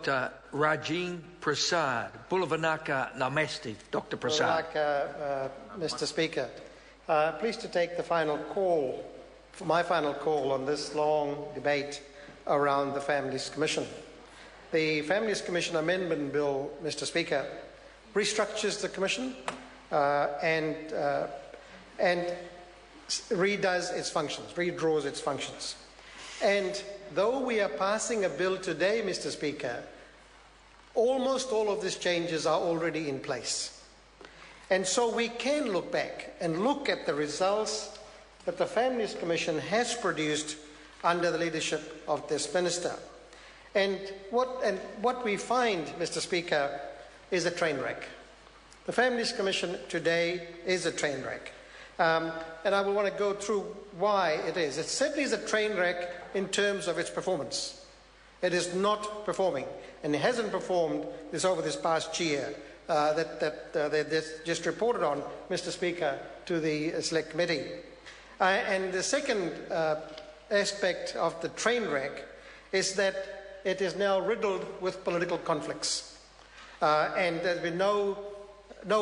Dr. Rajin Prasad. Bulavanaka Namesti, Dr. Prasad. Mr. Speaker, pleased to take the final call, for my final call on this long debate around the Families Commission. The Families Commission Amendment Bill, Mr. Speaker, restructures the Commission and redoes its functions, redraws its functions. And though we are passing a bill today, Mr. Speaker, almost all of these changes are already in place. And so we can look back and look at the results that the Families Commission has produced under the leadership of this minister. And what we find, Mr. Speaker, is a train wreck. The Families Commission today is a train wreck. And I will want to go through why it is. It certainly is a train wreck in terms of its performance. It is not performing, and it hasn't performed over this past year that they just reported on, Mr. Speaker, to the Select Committee. And the second aspect of the train wreck is that it is now riddled with political conflicts. And there's been no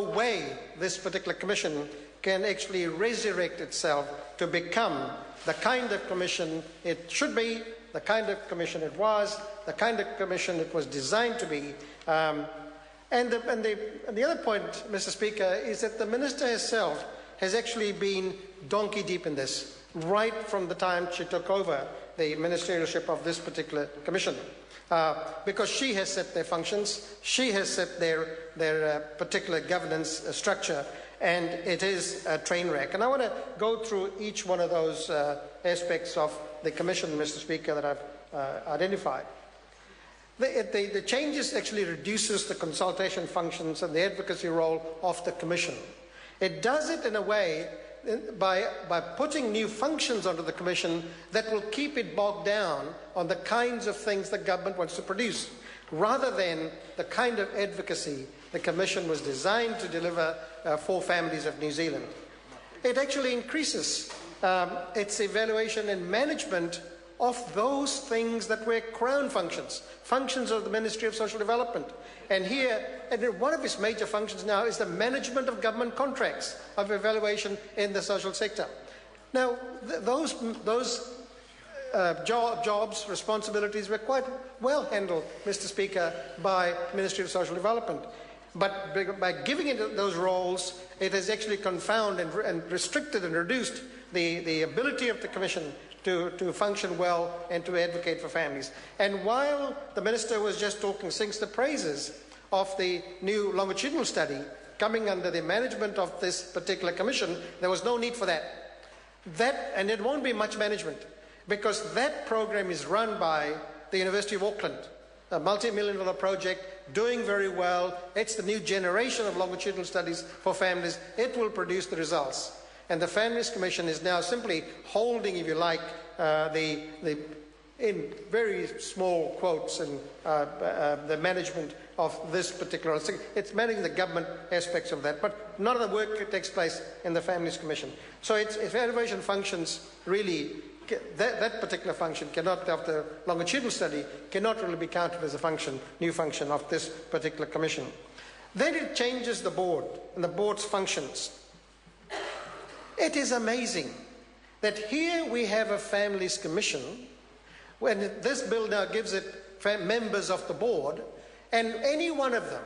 way this particular commission can actually resurrect itself to become the kind of commission it should be, the kind of commission it was, the kind of commission it was designed to be. And the other point, Mr. Speaker, is that the minister herself has actually been donkey deep in this, right from the time she took over the ministerialship of this particular commission. Because she has set their functions, she has set their particular governance structure, and it is a train wreck. And I want to go through each one of those aspects of the commission, Mr. Speaker, that I've identified. The changes actually reduces the consultation functions and the advocacy role of the commission. It does it in a way by putting new functions onto the commission that will keep it bogged down on the kinds of things the government wants to produce, rather than the kind of advocacy the commission was designed to deliver for families of New Zealand. It actually increases its evaluation and management of those things that were crown functions, functions of the Ministry of Social Development. And here, one of its major functions now is the management of government contracts of evaluation in the social sector. Now, those jobs, responsibilities were quite well handled, Mr. Speaker, by Ministry of Social Development. But by giving it those roles, it has actually confounded and restricted and reduced the ability of the Commission to function well and to advocate for families. And while the Minister was just sings the praises of the new longitudinal study coming under the management of this particular Commission, there was no need for that. And it won't be much management, because that program is run by the University of Auckland, a multi-million-dollar project, doing very well. It's the new generation of longitudinal studies for families. It will produce the results. And the Families Commission is now simply holding, if you like, in very small quotes, and the management of this particular thing. It's managing the government aspects of that, but none of the work takes place in the Families Commission. So its evaluation functions really, that particular function cannot, of the longitudinal study, cannot really be counted as a new function of this particular commission. Then it changes the board and the board's functions. It is amazing that here we have a Families Commission, when this bill now gives it members of the board, and any one of them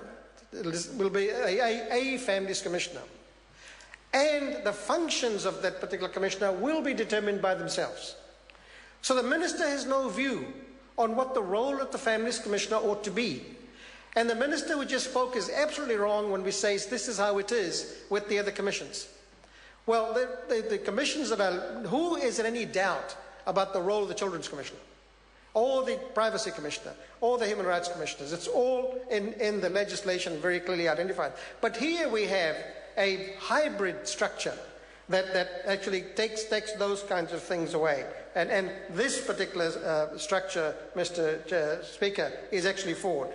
will be a Families Commissioner. And the functions of that particular commissioner will be determined by themselves. So the minister has no view on what the role of the Families Commissioner ought to be. And the minister who just spoke is absolutely wrong when we say this is how it is with the other commissions. Well, the commissions who is in any doubt about the role of the Children's Commissioner, or the Privacy Commissioner, or the Human Rights Commissioners? It's all in the legislation very clearly identified. But here we have a hybrid structure that actually takes those kinds of things away. And this particular structure, Mr. Speaker, is actually forward.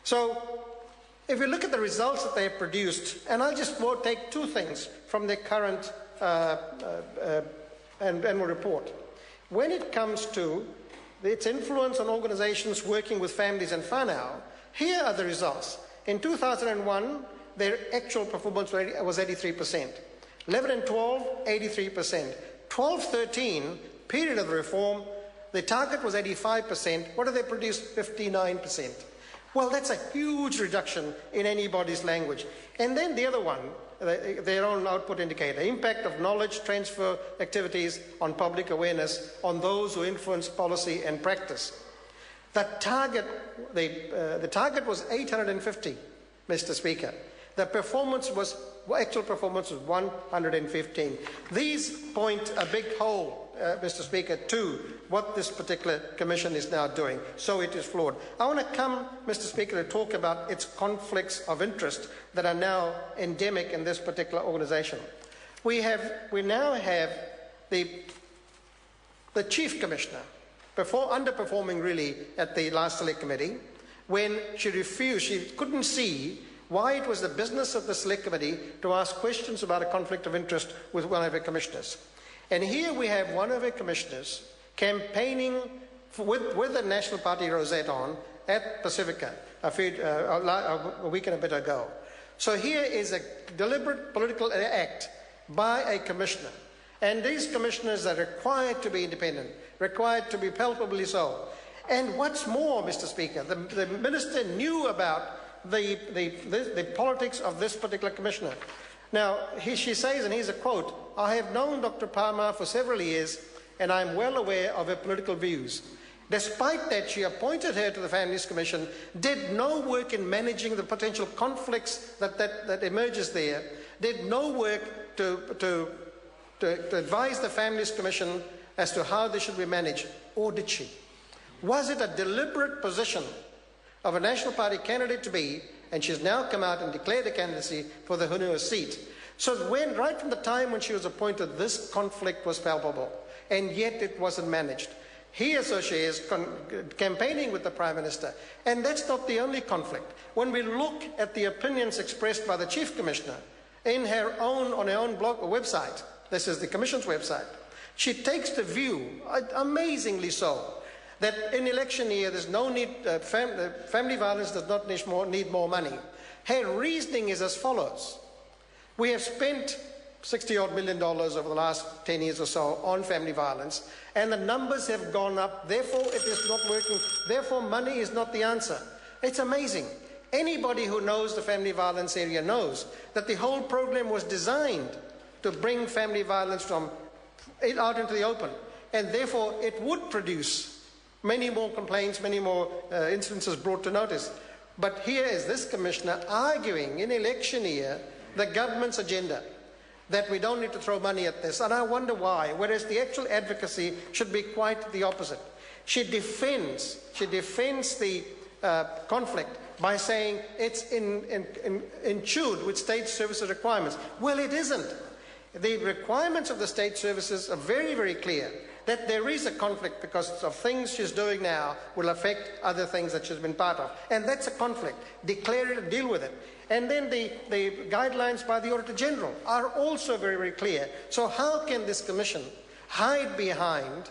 So if we look at the results that they have produced, and I'll just take two things from the current annual report. When it comes to its influence on organisations working with families and whānau, here are the results. In 2001, their actual performance was 83%. 11 and 12, 83%. 12-13, period of the reform, the target was 85%. What did they produce? 59%. Well, that's a huge reduction in anybody's language. And then the other one, their own output indicator, impact of knowledge transfer activities on public awareness on those who influence policy and practice. The target was 850, Mr. Speaker. The actual performance was 115. These point a big hole, Mr. Speaker, to what this particular commission is now doing. So it is flawed. I want to come, Mr. Speaker, to talk about its conflicts of interest that are now endemic in this particular organisation. We now have the Chief Commissioner underperforming really at the last Select Committee when she refused, she couldn't see why it was the business of the Select Committee to ask questions about a conflict of interest with one of her commissioners. And here we have one of her commissioners campaigning with the National Party rosette on at Pacifica a week and a bit ago. So here is a deliberate political act by a commissioner. And these commissioners are required to be independent, required to be palpably so. And what's more, Mr. Speaker, the minister knew about the politics of this particular commissioner. Now, she says, and here's a quote, "I have known Dr. Palmer for several years, and I'm well aware of her political views. Despite that, she appointed her to the Families Commission, did no work in managing the potential conflicts that emerges there, did no work to advise the Families Commission as to how they should be managed, or did she? Was it a deliberate position of a National Party candidate to be, and she's now come out and declared a candidacy for the Hunua seat. So right from the time when she was appointed, this conflict was palpable, and yet it wasn't managed. Here, so she is campaigning with the Prime Minister, and that's not the only conflict. When we look at the opinions expressed by the Chief Commissioner on her own blog or website, this is the Commission's website, she takes the view, amazingly so, that in election year there's no need, family violence does not need more money. Her reasoning is as follows. We have spent $60-odd million over the last 10 years or so on family violence, and the numbers have gone up, therefore it is not working, therefore money is not the answer. It's amazing. Anybody who knows the family violence area knows that the whole program was designed to bring family violence out into the open, and therefore it would produce many more complaints, many more instances brought to notice. But here is this commissioner arguing in election year the government's agenda, that we don't need to throw money at this. And I wonder why, whereas the actual advocacy should be quite the opposite. She defends the conflict by saying it's in tune with state services requirements. Well, it isn't. The requirements of the state services are very, very clear, that there is a conflict because of things she's doing now will affect other things that she's been part of. And that's a conflict. Declare it and deal with it. And then the guidelines by the Auditor General are also very, very clear. So how can this Commission hide behind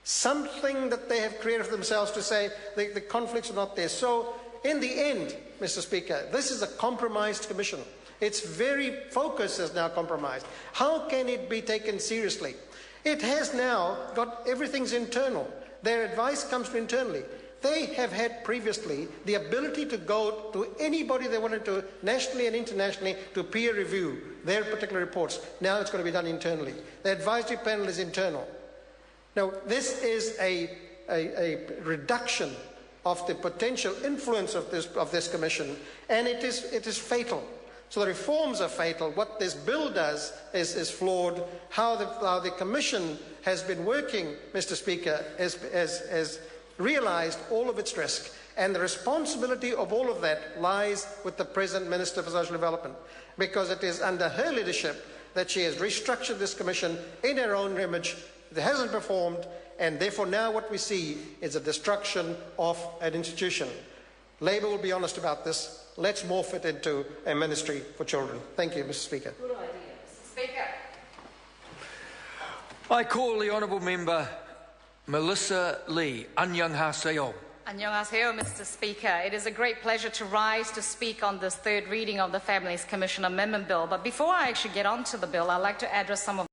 something that they have created for themselves to say the conflicts are not there? So in the end, Mr. Speaker, this is a compromised Commission. Its very focus is now compromised. How can it be taken seriously? It has now got everything's internal. Their advice comes from internally. They have had previously the ability to go to anybody they wanted to, nationally and internationally, to peer review their particular reports. Now it's going to be done internally. The advisory panel is internal. Now, this is a reduction of the potential influence of this commission, and it is fatal. So the reforms are fatal. What this bill does is flawed. How the Commission has been working, Mr. Speaker, has realised all of its risk. And the responsibility of all of that lies with the present Minister for Social Development, because it is under her leadership that she has restructured this Commission in her own image. It hasn't performed, and therefore now what we see is a destruction of an institution. Labour will be honest about this. Let's morph it into a ministry for children. Thank you, Mr. Speaker. Good idea. Mr. Speaker. I call the honourable member Melissa Lee, annyeonghaseyo. Annyeonghaseyo, Mr. Speaker. It is a great pleasure to rise to speak on this third reading of the Families Commission Amendment Bill. But before I actually get on to the bill, I'd like to address some of